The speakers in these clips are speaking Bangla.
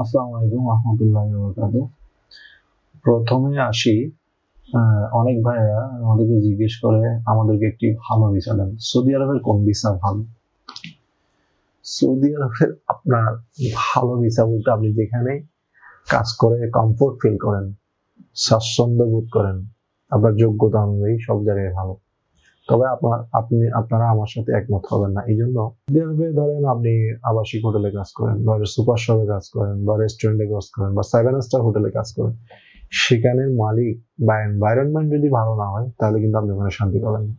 আসসালামু আলাইকুম রহমতুল্লাহি ওয়া বারাকাতুহু। প্রথমে আসি, অনেক ভাইয়েরা আমাদেরকে জিজ্ঞেস করে আমাদেরকে একটি ভালো ভিসা দেন। সৌদি আরবের কোন ভিসা ভালো? সৌদি আরবের আপনার ভালো ভিসা বলতে আপনি যেখানে কাজ করে কমফোর্ট ফিল করেন, স্বাচ্ছন্দ্য বোধ করেন, আপনার যোগ্যতা অনুযায়ী সব জায়গায় ভালো। তবে আপনারা আমার সাথে একমত হবেন না। এই জন্য সৌদি আরবে ধরেন আপনি আবাসিক হোটেলে কাজ করেন বা সুপার শপে কাজ করেন বা রেস্টুরেন্টে কাজ করেন বা 7 স্টার হোটেলে কাজ করেন, সেখানের মালিক বা এনভায়রনমেন্ট যদি ভালো না হয় তাহলে কিন্তু আপনি ওখানে শান্তি পাবেন না।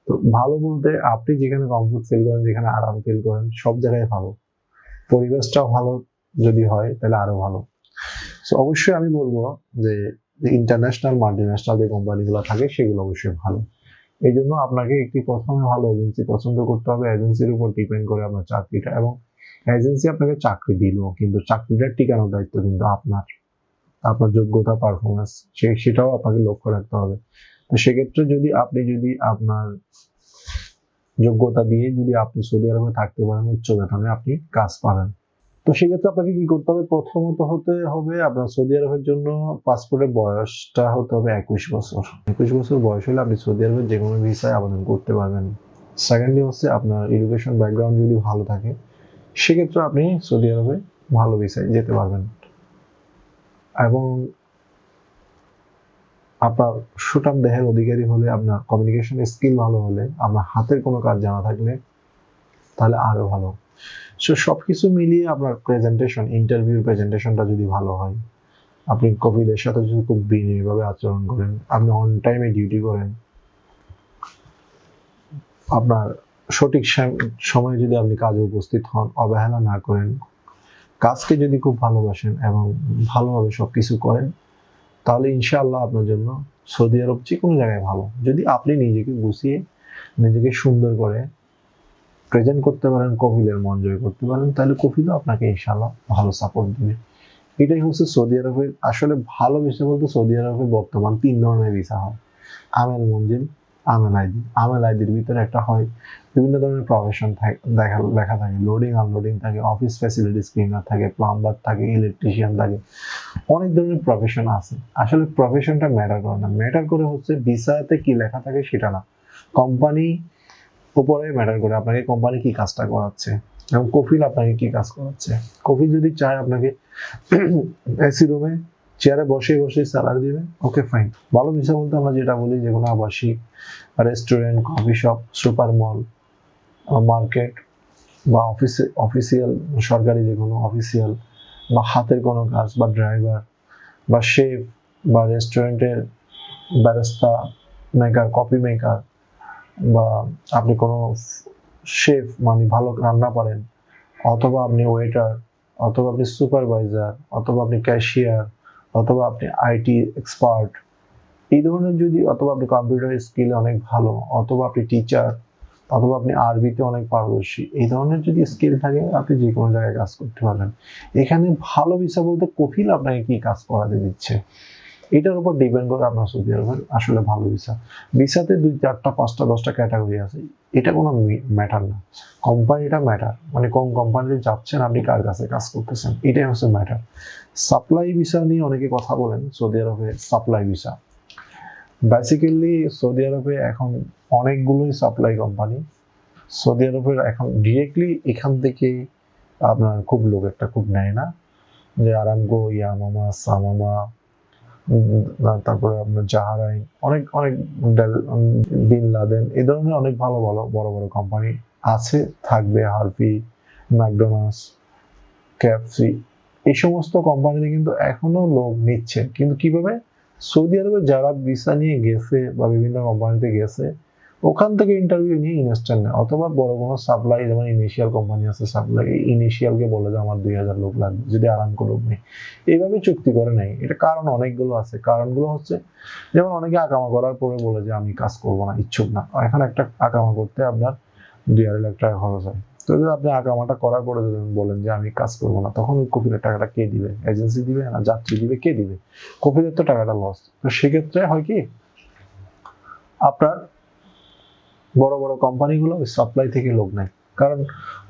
তো ভালো বলতে আপনি যেখানে কমফোর্ট ফিল করেন, যেখানে আরাম ফিল করেন, সব জায়গায় ভালো। পরিবেশটাও ভালো যদি হয় তাহলে আরো ভালো। তো অবশ্যই আমি বলবো যে ইন্টারন্যাশনাল মাল্টিন্যাশনাল যে কোম্পানিগুলো থাকে সেগুলো অবশ্যই ভালো। এই জন্য আপনাকে একটি প্রথমে ভালো এজেন্সি পছন্দ করতে হবে। এজেন্সির উপর ডিপেন্ড করে আপনার চাকরিটা, এবং এজেন্সি আপনাকে চাকরি দিল কিন্তু চাকরিটা টিকানোর দায়িত্ব কিন্তু আপনার। আপনার যোগ্যতা, পারফরমেন্স সেটাও আপনাকে লক্ষ্য রাখতে হবে। তো সেক্ষেত্রে যদি আপনার যোগ্যতা দিয়ে যদি আপনি সৌদি আরবে থাকতে পারেন, উচ্চ বেতনে আপনি কাজ পাবেন। তো সেক্ষেত্রে আপনাকে কি করতে হবে? প্রথমত হতে হবে আপনার সৌদি আরবের জন্য পাসপোর্টের বয়সটা হতে হবে 21 বছর। 21 বছর বয়স হলে আপনি সৌদি আরবের যে কোনো ভিসায় আবেদন করতে পারবেন। সেকেন্ডলি হচ্ছে আপনার এডুকেশন ব্যাকগ্রাউন্ড যদি ভালো থাকে, সেক্ষেত্রে আপনি সৌদি আরবে ভালো ভিসায় যেতে পারবেন। এবং আপনার সুঠাম দেহের অধিকারী হলে, আপনার কমিউনিকেশন স্কিল ভালো হলে, আপনার হাতের কোনো কাজ জানা থাকলে তাহলে আরো ভালো। সো সবকিছু মিলিয়ে আপনার ইন্টারভিউর প্রেজেন্টেশনটা যদি ভালো হয়, আপনি কপিলের সাথে যদি খুব বিনয়ীভাবে আচরণ করেন, আপনি অন টাইমে ডিউটি করেন, আপনার সঠিক সময়ে যদি আপনি কাজে উপস্থিত হন, অবহেলা না করেন, কাজকে যদি খুব ভালোবাসেন এবং ভালোভাবে সবকিছু করেন, তাহলে ইনশাআল্লাহ আপনার জন্য সৌদি আরব যে কোনো জায়গায় ভালো। যদি আপনি নিজেকে গুছিয়ে, নিজেকে সুন্দর করে প্রেজেন্ট করতে পারেন, কপিলের মন জয় করতে পারেন, তাহলে কপিলও আপনাকে ইনশাআল্লাহ ভালো সাপোর্ট দিবে। এটাই হচ্ছে সৌদি আরবের আসলে ভালো ভিসা বলতে। সৌদি আরবে বর্তমান 3 ধরনের ভিসা হয়: আমেল মঞ্জিল, আমেল আইডির ভিতরে একটা হয় বিভিন্ন ধরনের প্রফেশন লেখা থাকে, লোডিং আনলোডিং থাকে, অফিস ফ্যাসিলিটিস ক্লিনার থাকে, প্লাম্বার থাকে, ইলেকট্রিশিয়ান থাকে, অনেক ধরনের প্রফেশন আছে। আসলে প্রফেশনটা ম্যাটার করে না, ম্যাটার করে হচ্ছে ভিসাতে কি লেখা থাকে সেটা না, কোম্পানি উপরে ম্যাটার করে আপনাকে কোম্পানি কি কাজটা করাচ্ছে এবং কফিল আপনাকে কি কাজ করাচ্ছে। কফিল যদি চায় আপনাকে এসি রুমে চেয়ারে বসে বসে স্যালারি দিবে, ওকে ফাইন। ভালো ভিসা বলতে আমরা যেটা বলি, যে কোনো আবাসিক, রেস্টুরেন্ট, কফি শপ, সুপার মল, মার্কেট বা অফিসিয়াল, সরকারি যে কোনো অফিসিয়াল বা হাতের কোনো কাজ বা ড্রাইভার বা শেফ বা রেস্টুরেন্টের ব্যারিস্তা মেকার, কফি মেকার, বা আপনি কোনো শেফ মানে ভালো রান্না পারেন, অথবা আপনি ওয়েটার, অথবা আপনি সুপারভাইজার, অথবা আপনি ক্যাশিয়ার, অথবা আপনি আইটি এক্সপার্ট, এই ধরনের যদি, অথবা আপনি কম্পিউটার স্কিলে অনেক ভালো, অথবা আপনি টিচার, অথবা আপনি আরবিতে অনেক পারদর্শী, এই ধরনের যদি স্কিল থাকে আপনি যে কোনো জায়গায় কাজ করতে পারবেন। এখানে ভালো ভিসা বলতে কফিল আপনাকে কি কাজ করাতে দিচ্ছে এটার উপর ডিপেন্ড করে আপনার সৌদি আরবের আসলে ভালো ভিসা। ভিসাতে 2, 4, 5, 10টা ক্যাটাগরি আছে, এটা কোনো ম্যাটার না। কোম্পানিটা ম্যাটার, মানে কোন কোম্পানিতে যাচ্ছেন, আপনি কার কাছে কাজ করতেছেন, এটাই হচ্ছে ম্যাটার। সাপ্লাই ভিসা নিয়ে অনেকে কথা বলেন। সৌদি আরবে সাপ্লাই ভিসা বেসিক্যালি, সৌদি আরবে এখন অনেকগুলোই সাপ্লাই কোম্পানি। সৌদি আরবের এখন ডিরেক্টলি এখান থেকে আপনার খুব নেয় না, যে আরামকো, ইয়ামামা, সামামা, তারপরে আপনার জাহারাই, অনেক অনেক বিন লাদেন, এই ধরনের অনেক ভালো ভালো বড় বড় কোম্পানি আছে, থাকবে। হারপি, ম্যাকডোনাল্ডস, কেএফসি, এই সমস্ত কোম্পানিতে কিন্তু এখনো লোক নিচ্ছে। কিন্তু কিভাবে? সৌদি আরবে যারা ভিসা নিয়ে গেছে বা বিভিন্ন কোম্পানিতে গেছে, ওখান থেকে ইন্টারভিউ নিয়ে ইনস্ট্যান্ট নেয়, অথবা বড় কোনো সাপ্লাই, যেমন ইনিশিয়াল কোম্পানি আছে, সাপ্লাই ইনিশিয়ালকে বলে যে আমার 2000 লোক লাগবে, যদি আরামকো লোক নেই, এইভাবে চুক্তি করে নেয়। এটা কারণ অনেকগুলো আছে। কারণগুলো হচ্ছে, যেমন অনেকে আকামা করার পরে বলে যে আমি কাজ করবো না, ইচ্ছুক না। এখন একটা আকামা করতে আপনার 2-2.5 লাখ টাকা খরচ হয়। তো যদি আপনি আকামাটা করার পরে যদি বলেন যে আমি কাজ করবো না, তখন ওই কফিলের টাকাটা কে দিবে? এজেন্সি দিবে না যাত্রী দিবে? কে দিবে? কফিলের তো টাকাটা লস। তো সেক্ষেত্রে হয় কি, আপনার বড় বড় কোম্পানিগুলো ওই সাপ্লাই থেকে লোক নেয়। কারণ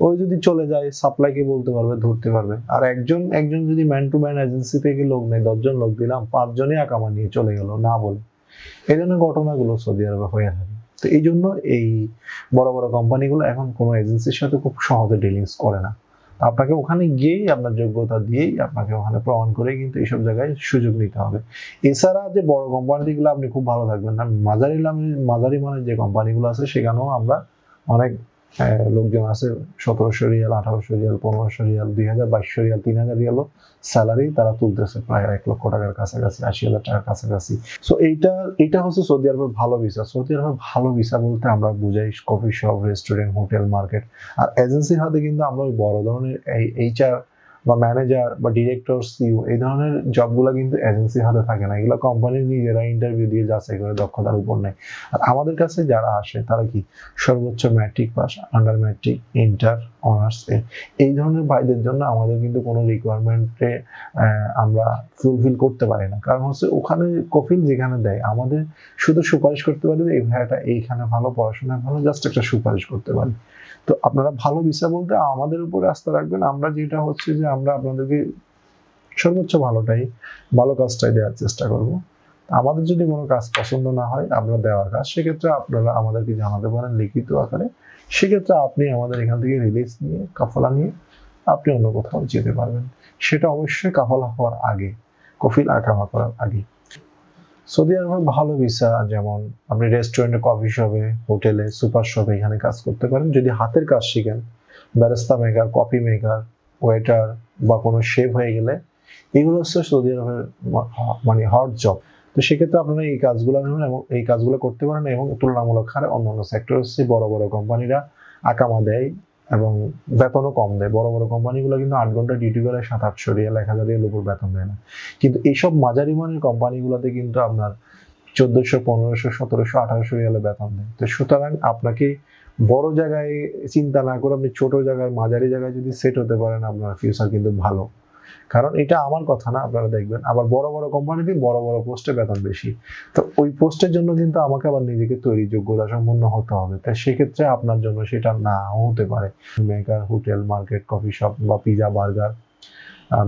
ওই যদি চলে যায় সাপ্লাইকে বলতে পারবে, ধরতে পারবে। আর একজন একজন যদি ম্যান টু ম্যান এজেন্সি থেকে লোক নেই, 10 জন লোক দিলাম, 5 জনই আকামা নিয়ে চলে গেল না বলে, এই ধরনের ঘটনাগুলো সৌদি আরবে হয়ে থাকে। তো এই জন্য এই বড় বড় কোম্পানিগুলো এখন কোনো এজেন্সির সাথে খুব সহজে ডিলিংস করে না। আপনাকে ওখানে গিয়েই আপনার যোগ্যতা দিয়েই আপনাকে ওখানে প্রমাণ করেই কিন্তু এইসব জায়গায় সুযোগ নিতে হবে। এছাড়া যে বড় কোম্পানিগুলো আপনি খুব ভালো থাকবেন না, মাঝারি মানের যে কোম্পানিগুলো আছে সেখানেও আমরা অনেক লোকজন আছে 1700 রিয়াল, 1800 রিয়াল, 1500 রিয়াল, 2000, 2200 রিয়াল, 3000 রিয়ালও স্যালারি তারা তুলতেছে প্রায় 1 লক্ষ টাকার কাছাকাছি, 80,000 টাকার কাছাকাছি। সো এইটা হচ্ছে সৌদি আরবের ভালো ভিসা। সৌদি আরবের ভালো ভিসা বলতে আমরা বুঝাই coffee shop, restaurant, hotel, market. আর এজেন্সির হাতে কিন্তু আমরা ওই বড় ধরনের এই এইচআর বা ম্যানেজার বা ডিরেক্টর, সিইও এই ধরনের জবগুলো কিন্তু এজেন্সির হাতে থাকে না। এগুলো কোম্পানির নিজেরা ইন্টারভিউ দিয়ে যাচাই করে দক্ষতার উপর নেয়। আর আমাদের কাছে যারা আসে তারা কি সর্বোচ্চ matric pass, under matric, inter, honours এই ধরনের ভাইদের জন্য আমাদের কিন্তু কোনো রিকোয়ারমেন্টে আমরা ফুলফিল করতে পারি না। কারণ হচ্ছে ওখানে কফিল যেখানে দেয় আমাদের শুধু সুপারিশ করতে পারি যে এই ভাইয়াটা এইখানে ভালো, পড়াশোনায় ভালো, জাস্ট একটা সুপারিশ করতে পারি। তো আপনারা ভালো ভিসা বলতে আমাদের উপরে আস্থা রাখবেন। আমরা যেটা হচ্ছে যে আমরা আপনাদেরকে সর্বোচ্চ ভালো কাজটাই দেওয়ার চেষ্টা করব। আমাদের যদি কোনো কাজ পছন্দ না হয় আমরা দেওয়ার কাজ, সেক্ষেত্রে আপনারা আমাদেরকে জানাতে পারেন লিখিত আকারে। সেক্ষেত্রে আপনি আমাদের এখান থেকে রিলিজ নিয়ে, কাফালা নিয়ে আপনি অন্য কোথাও যেতে পারবেন। সেটা অবশ্যই কাফালা হওয়ার আগে, কফিল আকামা করার আগে। সৌদি আরবে ভালো ভিসা যেমন আপনি রেস্টুরেন্টে, কফি শপে, হোটেলে, সুপার শপে এখানে কাজ করতে পারেন যদি হাতের কাজ শিখেন। Barista maker, coffee maker, waiter বা কোনো শেফ হয়ে গেলে এগুলো হচ্ছে সৌদি আরবের মানে হট জব। তো সেক্ষেত্রে আপনারা এই কাজগুলো নেবেন এবং এই কাজগুলো করতে পারেন এবং তুলনামূলক হারে অন্যান্য সেক্টর হচ্ছে বড় বড় কোম্পানিরা আকামা দেয় এবং বেতনও কম দেয়। বড় বড় কোম্পানিগুলো কিন্তু 8 ঘন্টা ডিউটি করে 700-800 রিয়াল, 1000 রিয়াল উপর বেতন দেয় না। কিন্তু এইসব মাঝারি মানের কোম্পানিগুলোতে কিন্তু আপনার 1400, 1500, 1700, 1800 রিয়ালে বেতন দেয়। তো সুতরাং আপনাকে বড় জায়গায় চিন্তা না করে আপনি ছোট জায়গায়, মাঝারি জায়গায় যদি সেট হতে পারেন আপনার ফিউচার কিন্তু ভালো। কারণ এটা আমার কথা না, আপনারা দেখবেন আবার বড় বড় কোম্পানিতে বড় বড় পোস্টে বেতন বেশি। তো ওই পোস্টের জন্য কিন্তু আমাকে আবার নিজেকে তৈরি, যোগ্যতা সম্পন্ন হতে হবে। তাই সেক্ষেত্রে আপনার জন্য সেটা নাও হতে পারে। Maker, hotel, market, coffee shop বা পিজা, বার্গার,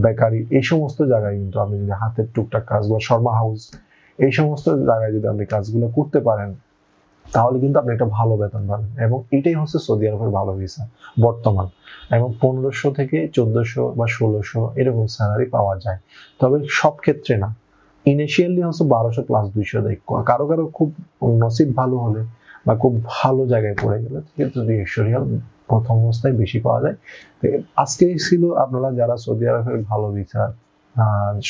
বেকারি এই সমস্ত জায়গায় কিন্তু আপনি যদি হাতের টুকটাক কাজ বা শর্মা হাউস এই সমস্ত জায়গায় যদি আপনি কাজগুলো করতে পারেন তাহলে কিন্তু আপনি একটা ভালো বেতন পাবেন। এবং এটাই হচ্ছে সৌদি আরবের ভালো ভিসা বর্তমান। এবং 1500 থেকে 1400 বা 1600 এরকম স্যালারি পাওয়া যায়, তবে সব ক্ষেত্রে না। ইনিশিয়ালি হচ্ছে 1200 প্লাস 200 দেয়। কারো কারো খুব নসিব ভালো হলে বা খুব ভালো জায়গায় পড়ে গেলে কিন্তু 200 রিয়াল প্রথম অবস্থায় বেশি পাওয়া যায়। আজকে ছিল আপনারা যারা সৌদি আরবের ভালো ভিসা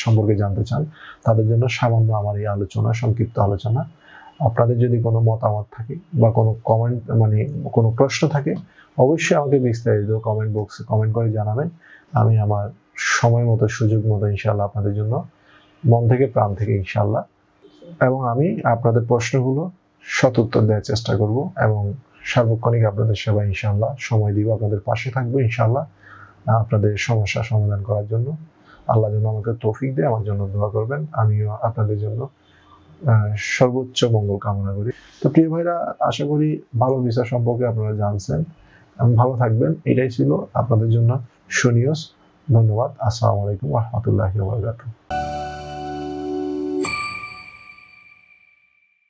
সম্পর্কে জানতে চান তাদের জন্য সামান্য আমার এই আলোচনা, সংক্ষিপ্ত আলোচনা। আপনাদের যদি কোনো মতামত থাকে বা কোনো কমেন্ট মানে কোনো প্রশ্ন থাকে অবশ্যই আমাকে বিস্তারিত কমেন্ট বক্সে কমেন্ট করে জানাবেন। আমি আমার সময় মতো, সুযোগ মতো ইনশাআল্লাহ আপনাদের জন্য মন থেকে, প্রাণ থেকে ইনশাআল্লাহ, এবং আমি আপনাদের প্রশ্নগুলো সদুত্তর দেওয়ার চেষ্টা করব এবং সার্বক্ষণিক আপনাদের সেবা ইনশাআল্লাহ সময় দিব, আপনাদের পাশে থাকবো ইনশাআল্লাহ আপনাদের সমস্যা সমাধান করার জন্য। আল্লাহ যেন আমাকে তৌফিক দেয়, আমার জন্য দোয়া করবেন। আমিও আপনাদের জন্য সর্বোচ্চ মঙ্গল কামনা করি। তো প্রিয় ভাইরা, আশা করি ভালো ভিসা সম্পর্কে আপনারা জানছেন। ভালো থাকবেন, এটাই ছিল আপনাদের জন্য সুনিউজ। ধন্যবাদ। আসসালামু আলাইকুম ওয়া রাহমাতুল্লাহি ওয়া বারাকাতুহু।